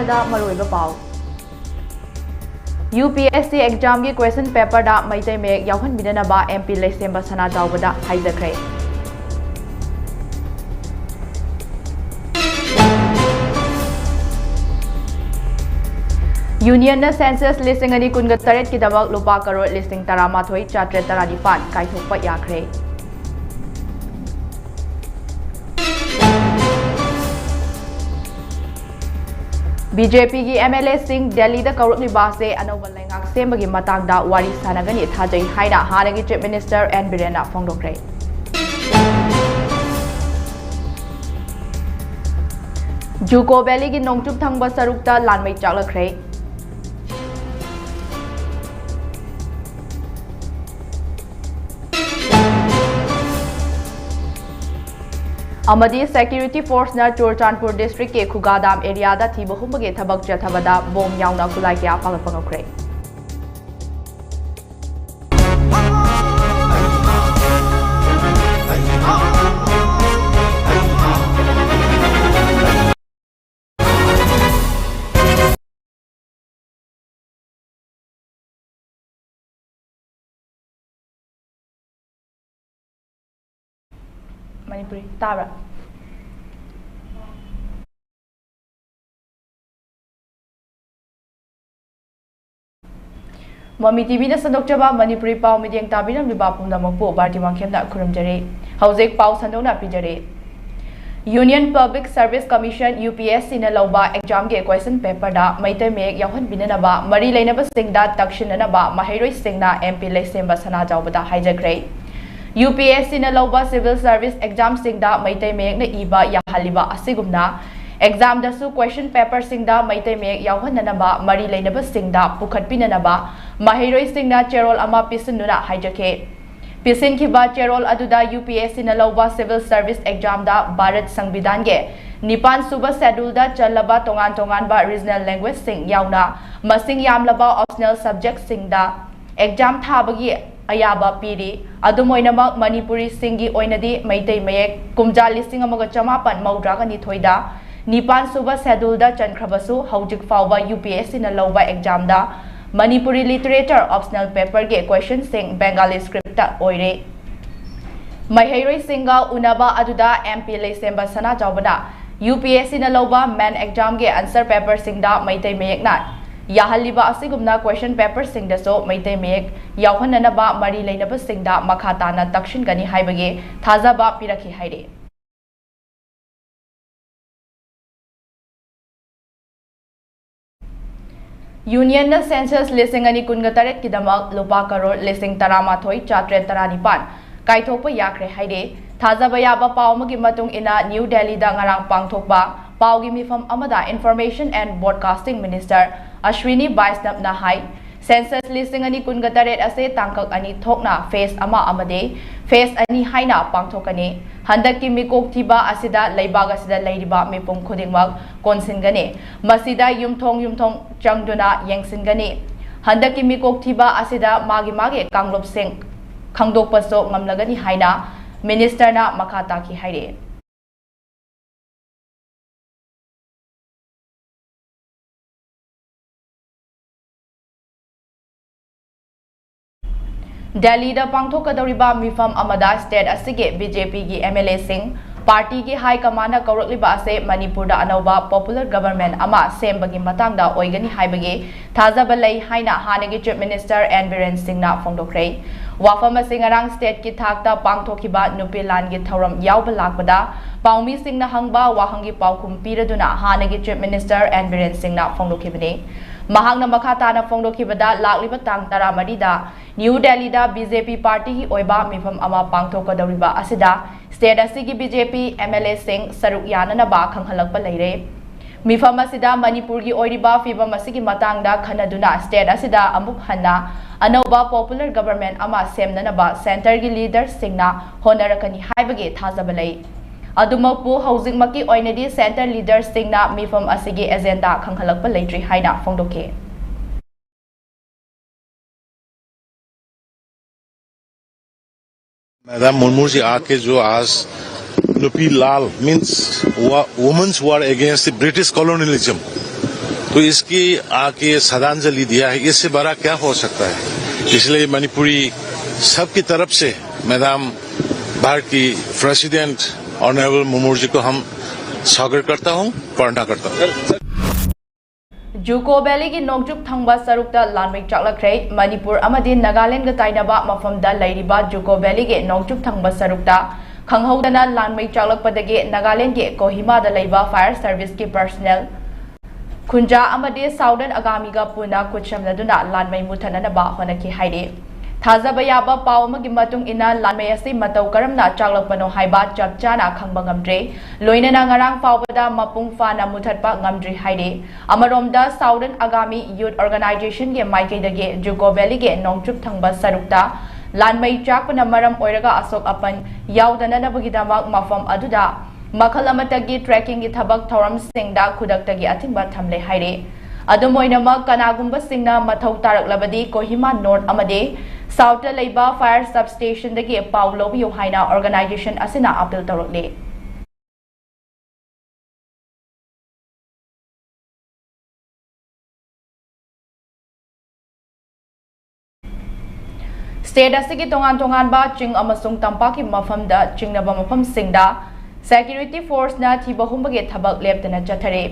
ꯑꯍꯥꯟꯕꯗ ꯃꯔꯨꯑꯣꯏꯕ ꯄꯥꯎ UPSC exam gi question paper da maitai mek yauhanbinanaba MP Leisemba Sanajawbada haijakre Union na census listing ani kunga taret ki dabak lupa karot listing taramathoi chatre taranipan kaithokpa yakre BJP की MLA Singh Delhi दा कौरकली बासे अनौबा लेंगाक सेमबगी मतंगदा वारी सानगनी थाजै हाइना हानगी chief minister N बिरेना फोंदोक्रे Dzukou valley की नोंगचुप थंगबा सरुकता लानमै चाकलख्रे अमदी security force ना Churachandpur district के खुगादाम area दा थी बहुमगे थबक जथबदा बोम यावना खुलाई क्या पागपंगखरे Manipuri tabra Mami TV na sandokjaba Manipuri pau midyang tabinam liba pumdamokpo Bharati Wangkhem na khurumjare Haujek pau sandona pijare Union Public Service Commission UPSC na lauba exam ge question paper da maitai mek yauhan binanaba mari leinaba singda takshinanaba mahairoi singna MP Leisemba Sanajawbada haijakre UPSC na lauba civil service exam singda maitai mek na iba yahaliba asigumna exam da su question paper singda maitai mek yauhananaba mari leinaba singda pukhatpinanaba mahairoi singna cherol ama pisinuna haijake pisin khiba cherol aduda UPSC na lauba civil service exam da Bharat Sangvidhan ge Nipan suba schedule da chalaba tongan ba regional language sing yauna masing yamlaba optional subject singda exam thabagi ayaba piri adumoinamak Manipuri singi oinadi maitai mayek kumja listing amaga chamapan maudraga ni thoida Nipan suba schedule da chankhrabasu haujik fawba UPSC na lauba exam da Manipuri literature optional paper ge question sing Bengali script ta oire Mahairoi singa unaba aduda MP Leisemba Sanajawbada UPSC na lauba main exam ge answer paper sing da maitai mayek na Yahaliba asigumna question paper singda so maitai mek yauhananaba mari leinaba singda makhatana takshin gani haibage thazaba pirakhi haire Union na census listing ani kunga taret kidamak lupa karor listing taramathoi chatre taranipan kaithokpa yakre haire thazaba yaba pawmagi matung ina New Delhi da ngarang pangthokba pawgi mifam amada Information and Broadcasting Minister Ashwini Vaishnava na hai census listing ani kunga taret ase tangkak ani thokna phase ama amade phase ani haina pangthokani handaki mikok thiba asida leibaga sida leiriba mipum khudingmak konsingani masida yumthong changduna yengsingani handaki mikok thiba asida magi kanglop sing khangdokpaso ngamlagani haina minister na makhata ki haire Delhi da pangthokadoriba mifam amada state asige BJP gi MLA sing party gi high command kaurakliba ase Manipur da anauba popular government ama sembagi matangda oigani haibagi thazaba lei haina hanagi chief minister N Biren Singh na phongdokre wafam singarang state ki thakta pangthokiba nupilan gi thoram yawba lakbada paumi sing na hangba wahangi paukum piraduna hanagi chief minister N Biren Singh na phongdokhibani Mahangna makhatana phongdokhibada lakliba tang taramari da New Delhi da BJP party ki oiba mifam ama pangthokadoriba asida state asigi BJP MLA Singh saruk yananaba khanghalakpa leire mifam asida Manipur gi oiriba fibam asigi matangda khanaduna state asida amuk hanna anauba popular government ama semnanaba center gi leader singna honarakani haibage thazabalai Adumapu housing maki oinadi center leader singna mifam asigi agenda khanghalakpa leitri haina phongdoke Madam Murmu ji aake jo aaj Nupi Lal means women who are against the British colonialism तो इसकी आके श्रद्धांजलि दिया है, इससे बड़ा क्या हो सकता है। इसलिए मणिपुरी सबकी तरफ से मैडम भारत की प्रेसिडेंट ऑनरेबल मुर्मू जी को हम स्वागत करता हूँ, प्रणा करता हूँ। जुको वैली की नोंगजुक थंगबा सरुकता लानमै चाकलख्रे मणिपुर अमदि नागालैंड गा ताइनबा मफमदा लैरिबा जुको वैली के नोंगजुक थंगबा सरुकता खंगहौदना लानमै चाकलकपदगे नागालैंड के कोहिमादा लैबा फायर सर्विस की पर्सनल खुंजा अमदि साउदर्न अगामीगा पुना कुचमनदुना लानमै मुथननबा होनकी हाइरे थाजबा याबा पाव अमगी मतुंग इना लानमै असि मतौ करमना चाकलकपनो हाइबा चपचाना खंगबा ngamdre लोइनना ngarang फावबदा मपुंग फाना मुथतपा ngamdri हाइरे अमरोमदा साउदर्न अगामी यूथ ऑर्गेनाइजेशन के माइकेदगे जुको वैली के नोंगचुप थंगबा सरुकता लानमै चाकपना मरम ओइरगा अशोक अपन याउदननबगिदमक मफम अदुदा मखल अमतगी ट्रैकिंग की थबक थौरम सिंगदा खुदक्तगी अथिंबा थमले हाइरे अदुम ओइनमक कनागुंबा सिंगना मथौ तारकलबदी कोहिमा नॉर्थ अमदे साउथ लैबा फायर सब स्टेशन दगी पाउ लौबियो हाइना ऑर्गेनाइजेशन असिना अपील तौरकले स्टेट असिगी तोंगान तोंगानबा चिंग अमसुंग तंपा की मफमदा चिंगनबा मफम सिंगदा सेक्यूरिटी फोर्स ना थीबहुंबगे थबक लेपतना चथरे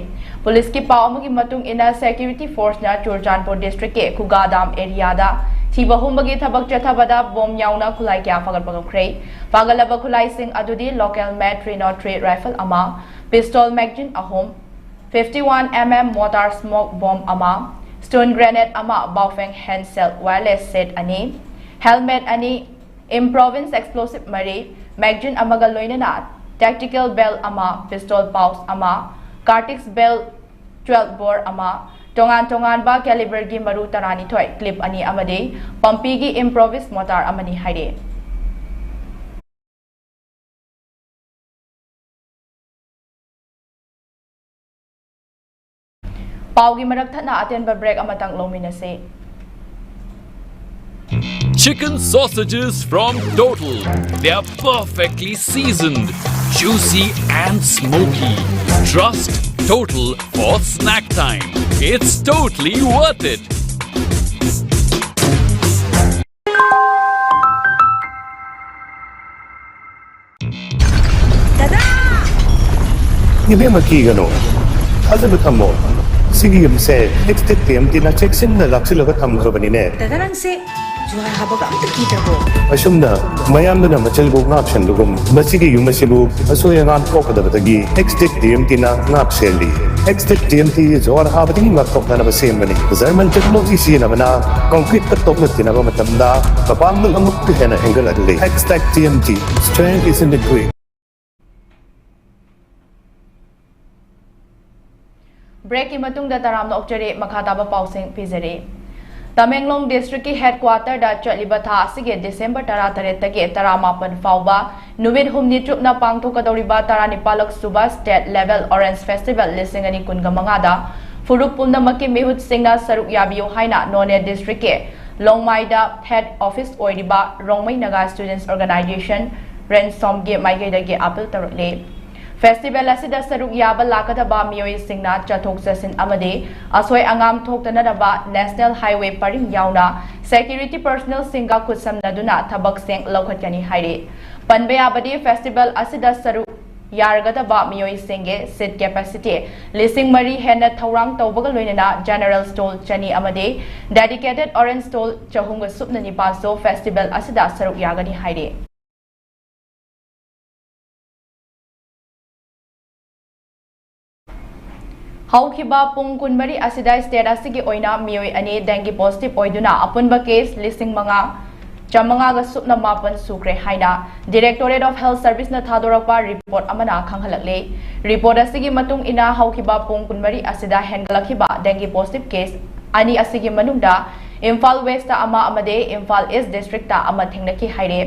पुलिस की पावमगी मतुंग इना सेक्यूरिटी फोर्स ना चुरचानपुर डिस्ट्रिक्ट के खुगादाम एरियादा थीबहुंबगे थबक चथबदा बॉम्ब याउना खुलाई क्या फगलपगख्रे पागलबा खुलाई सिंह अदुदी लोकल मैट 303 राइफल अमा pistol magazine Ahom 51 mm motor smoke bomb अमा स्टोन ग्रेनेड अमा बाउफेंग हैंडसेल वायरलेस सेट अनि हेलमेट अनि इम्प्रोविंस एक्सप्लोसिव मरी magazine अमगा लोइनना tactical bell ama pistol pouch ama cartix bell 12 bore ama tongan ba caliber gi maru tarani thoi clip ani amade pumpi gi improvised mortar amani haide paugi marak thana atenba break amatang lominase Chicken sausages from Total. They are perfectly seasoned, juicy and smoky. Trust Total for snack time. It's totally worth it. Tada! Ibe makigano. Hazab thamo. Sige yamse next time tina check sin na laksila ka thamro banine. Tada lang se juhar habag am takita ko. Asumna mayamna machal go ngap shan lugum masigi yumasibu asoya ngan kokadabagi next time tina ngap selli. Next time ti juhar habadi ngap kokna na basem bani. Zaman technology si na bana concrete ka tokna tina ba matamda kapam ng amuk ka na angle adli. Next TMT strength is in the quick. Break की मतुंगदा तरामना ओक्चरे मखाताबा पाउसिंग पिजरे Tamenglong district की headquarter दा चलिबा था सिगे दिसंबर 13 तगे 18 फाउबा नुमित हुमनि चुपना पांगथोकदौरिबा 19 सुबा स्टेट लेवल ऑरेंज फेस्टिवल लिसिंगनी कुनगमंगा दा फुरुप पुनमकी मेहुत सिंगना सरुक याबियो हाइना नोने डिस्ट्रिक्ट के लोंगमाइदा हेड ऑफिस ओइरिबा रोंगमै नगा स्टूडेंट्स ऑर्गेनाइजेशन रेनसॉम गे माइगेदगे अपील तरुले फेस्टिवल असिदा सरुक याबा लाकदबा मियोय सिंगना चथोक चसिन अमदे असोय अंगाम थोक्तनदबा नेशनल हाईवे परिंग याउना सेक्यूरिटी पर्सनल सिंगा कुसमनदुना थबक सेंग लौखतकनी हाइरे पनबे याबदे फेस्टिवल असिदा सरुक यारगदबा मियोय सिंगे सीट कैपेसिटी लिसिंग मरी हेन थौरांग तौबगा लोइनना जनरल स्टोल चनी अमदे डेडिकेटेड ऑरेंज स्टोल चहुंग सुपननि पासो फेस्टिवल असिदा सरुक यागनी हाइरे हौखिबा पुंग कुनमरी असिदा स्टेट असिगी ओइना मियोय अने डेंगी पॉजिटिव ओइदुना अपुनबा केस लिसिंग मंगा चमंगा ग सुपना मापन सुक्रे हाइना डायरेक्टोरेट ऑफ हेल्थ सर्विस न थादोरपा रिपोर्ट अमना खंगहलकले रिपोर्ट असिगी मतुंग इना हौखिबा पुंग कुनमरी असिदा हेनगलखिबा डेंगी पॉजिटिव केस अनि असिगी मनुंगदा इम्फाल वेस्ट अमा अमदे इम्फाल ईस्ट डिस्ट्रिक्ट अमा थेंगनकी हाइरे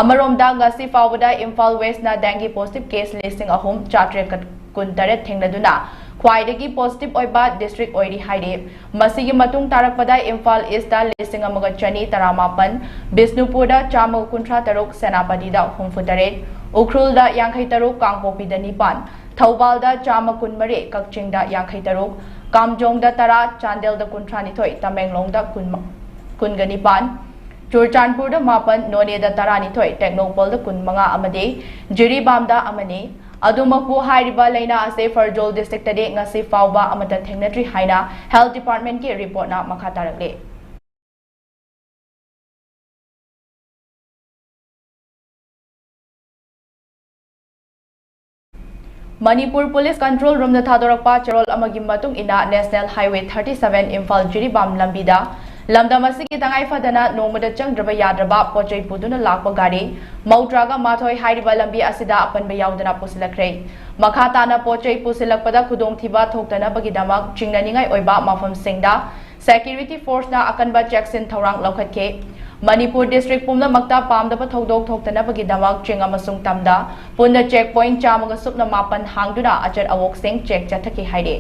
अमरोमदा गसी फावदा इम्फाल वेस्ट न डेंगी पॉजिटिव केस लिसिंग अहुम चात्रे कुनतरे थेंगनदुना ख्वाइदगी पॉजिटिव ओइबा डिस्ट्रिक्ट ओइरी हाइरे मसिगी मतुंग तारकपदा इम्फाल ईस्ट लिसिंग अमगा चनी तरामापन बिष्णुपुरदा चाम कुंथ्रा तरुक सेनापतिदा हुमफुतरेट उख्रुलदा यांखै तरुक कांगपोपीदा निपान थौबालदा चाम कुनमरे कक्चिंगदा यांखै तरुक Kamjongda tara, Chandelda kuntranithoi, Tamenglongda kunganipan, Churchanpurda mapan, Noneda taranithoi, Technopolda kunmanga amade, Jiribamda amane, Adumakpu hairiba laina ase Farjol district tade ngasi fauba amata thengnatri haina Health Department ki report na makhataragle. Manipur Police Control Room na Thadorakpa Charol amagi matung ina National Highway 37 Imphal Jiribam lambida lamdam asigi tangai fadana nomada changdraba yadraba pochai puduna lakpa gari mautraga mathoi hairiba lambi asida apanba yaudana pusilakre makhatana pochai pusilakpada khudong thiba thoktana bagidamak chingnaningai oiba mafam singda security force na akanba jackson thorang lokhatke Manipur district pumna makta pamdaba thodok thoktana bagidamak chinga masung tamda punna checkpoint chamaga supna mapan hangduna achar awok sing check chathaki haide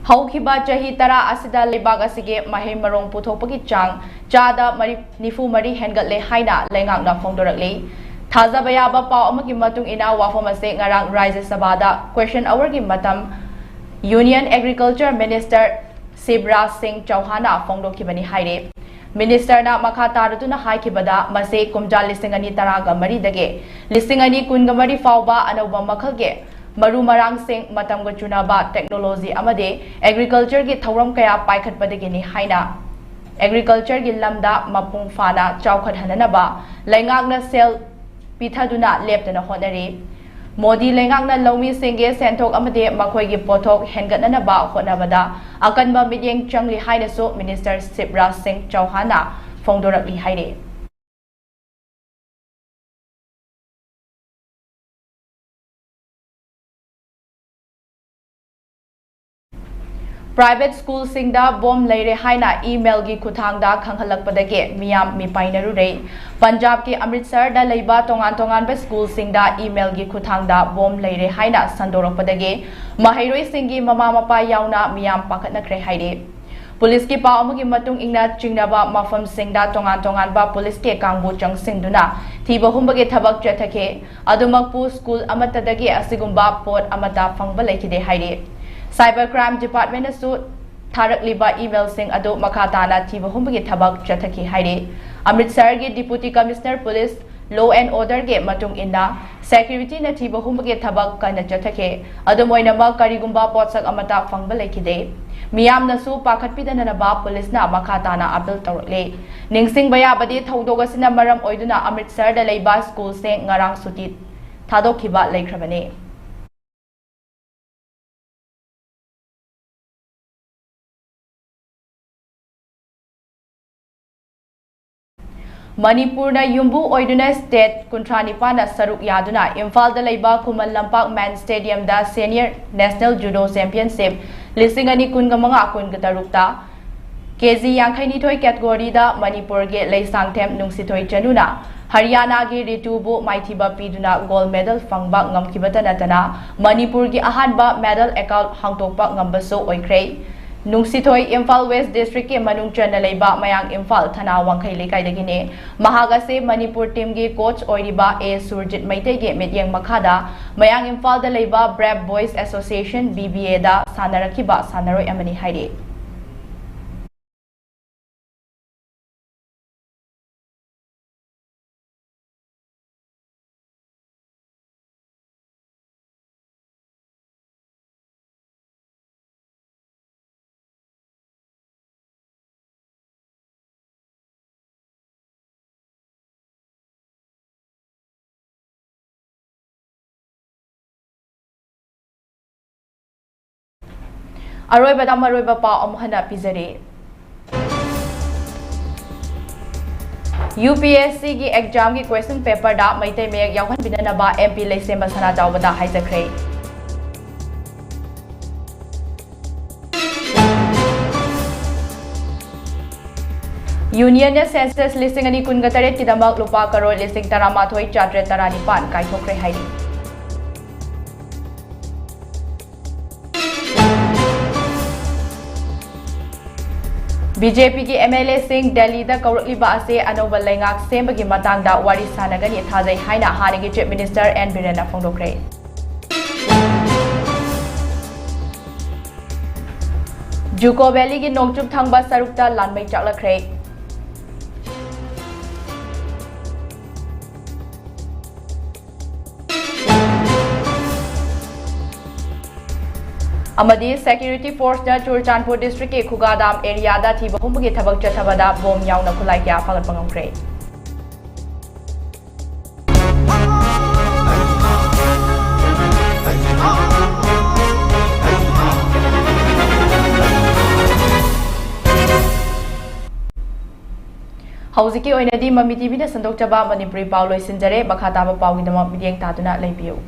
Haukiba chahi tara asida lebag asige mahe marong puthokpagi chang chada nifu mari hengatle haina lengak na phongdorakle Thazaba yaba pau amagi matung ina wafam ase ngarang Rajya Sabha question hour gi matam Union Agriculture Minister Shivraj Singh Chauhan phongdokhibani haire Minister na makha taraduna haikibada mase kumja lisingani taraga mari dage lisingani kunga mari fauba anauba makhalge Maru marang sing matamga chunaba technology amade agriculture gi thauram kaya paikhatpadagini haina agriculture gi lamda mapung fana chawkhat hananaba laingakna sel pithaduna leptana honari Modi lengakna lomi singge senthok amade makhoi gi pothok hengatnanaba honabada akanba midyeng changli haina so Minister Shivraj Singh Chauhan phongdorakli haire Private school singda bomb leire haina email gi kuthangda khanghalakpadage miyam mipainaru rei Punjab ki Amritsar da leiba tongan ba school singda email gi kuthangda bomb leire haina sandorakpadage mahairoi singi mama mapa yauna miyam pakhatnakre haire Police ki pau amagi matung ingna chingnaba mafam singda tongan ba police ke kangbu chang singduna thiba humbage thabak chathake adumakpu school amatadagi asigumba pot amata phangba lekhide haire Cybercrime Department asu tharakliba email sing adu makhatana thiba humbagi thabak chathaki haire Amritsar gi Deputy Commissioner Police Law and Order ge matung inna security na thiba humbagi thabak kana chathake adu moinama karigumba potsak amata phangba lekhide miyam nasu pakhatpidana na ba police na makhatana appeal tawrakle ningsing baya badi thaudogasina maram oiduna Amritsar da leiba school se ngarang suti thadokhiba leikhrabane Manipur na yumbu oiduna state kuntranipana saruk yaduna Imphal da leiba Kumal Lampak Man Stadium da Senior National Judo Championship lisingani kungamanga kungatarukta KG Yangkhaini thoi category da Manipur ge leisangthem nungsithoi chanuna Haryana gi Ritubu maithiba piduna gold medal fangba ngamkibata natana Manipur gi ahanba medal account hangtokpa ngambaso oikrei Nungsithoi Imphal West District ke manung chana leiba mayang Imphal thana wangkhai lekai dagine mahagase Manipur team ge coach oiriba A Surjit Maitai ge medyang makhada mayang Imphal da leiba Brave Boys Association BBA da sanarakiba sanaroi amani haire Aroibada maroiba pa amuhana pizare UPSC ki exam ki question paper da maitai mek yawhan binana ba MP leisem basana jawbada haijakre Union census listing ani kungatare kidamak lupa karol listing taramathoi chatre taranipan kaithokre hairi BJP की MLA Singh Delhi दा कौरकलिबा असे अनोबा लेंगाक सेमबगी मतंगदा वारी सानगनी थाजै हाइना हानिगी chief minister N बिरेना फोंदोक्रे Dzukou valley की नोंगचुप थांगबा सरुकता लानमै चाकलख्रे अमदी security force दा Churachandpur district के खुगादाम area दा थी बहुम के थबक चथबदा बोम यावना खुलाई क्या फगत पंगमख्रे हौजिकी ओइनदी ममी टीवी ने संदोक चबा मणिपुरी पाव लोइसिनजरे मखा ताबा पाव गिदम मिडियंग तादुना लेबियो।